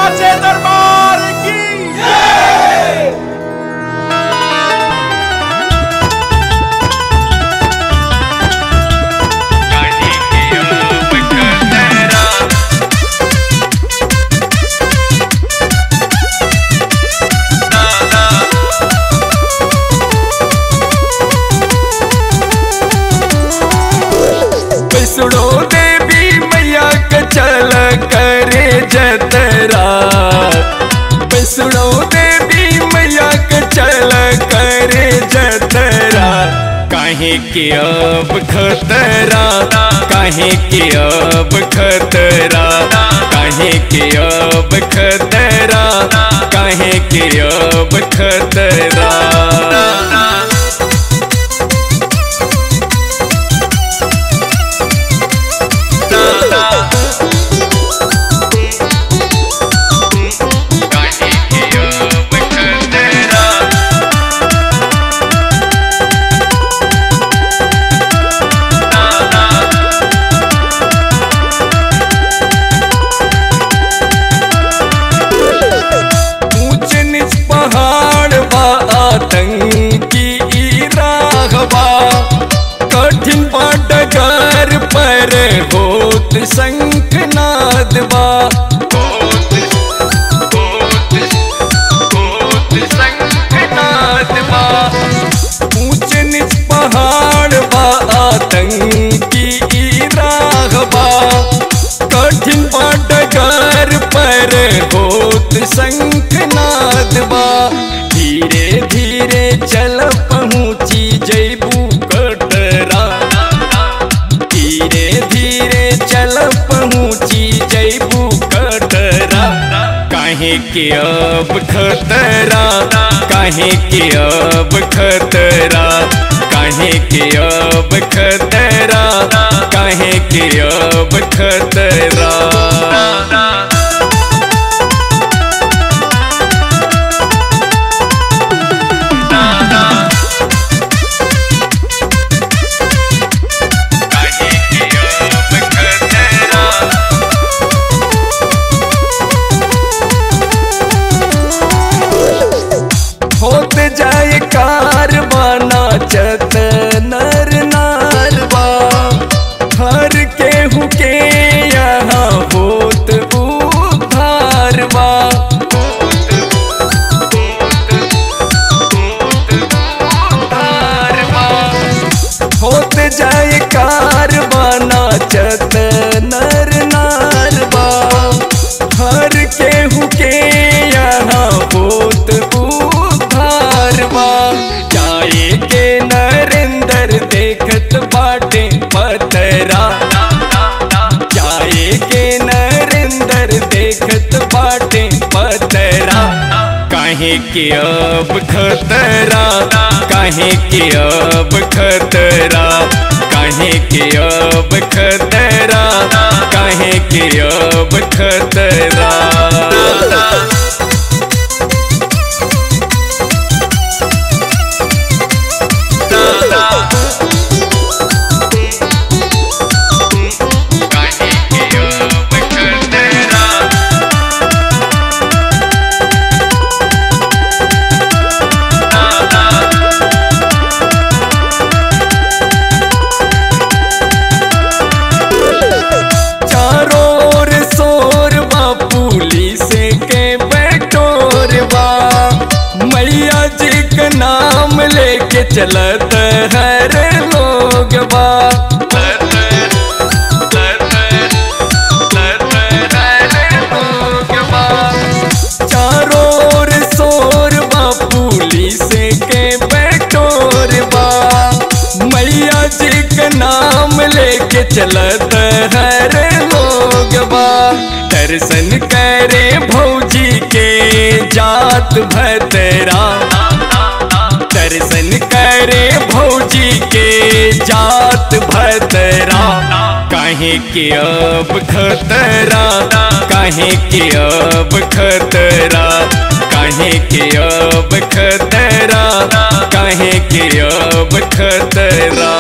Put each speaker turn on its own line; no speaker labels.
साचे दरबार की जय।
सुनो देवी मैया के चल करे जतरा, सुनो देवी मैया के चल करे जतरा। काहे के अब खतरा, काहे के अब खतरा, काहे के अब खतरा, काहे के अब खतरा। कठिन पडगर पर होत शंखनाद बा, ऊंच नीच पहाड़ बा आतंकी राघबा। कठिन पडगर पर होत शंखनाद बा। धीरे धीरे चल पहुँची जैबू कटरा, धीरे धीरे चल पहुँची जैबू कटरा। काहे के अब खतरा, काहे के अब खतरा, काहे के अब खतरा, काहे के अब खतरा। होत जाए कारवाना चत नर नारवा। हर केहू के यहाँ होत उद्धारवा। होत जाए कारवाना चत नर नारवा। हर केहू के यहाँ होत जाए के नरेंद्र देखत बाटे पतरा, जाए के नरेंद्र देखत बाटे पतरा। काहे के अब खतरा, काहे के अब खतरा, काहे के अब खतरा, काहे के अब खतरा। नाम लेके चलत हर लोग बा, चारों ओर शोर बा पुलिस के बटोर बा। मैया जी का नाम लेके चलत हर लोग बा। दर्शन करे भौजी के जात भतरा, दर्शन करे भौजी के जात भतरा। काहे के अब खतरा, काहे के अब खतरा, काहे के अब खतरा, काहे के अब खतरा।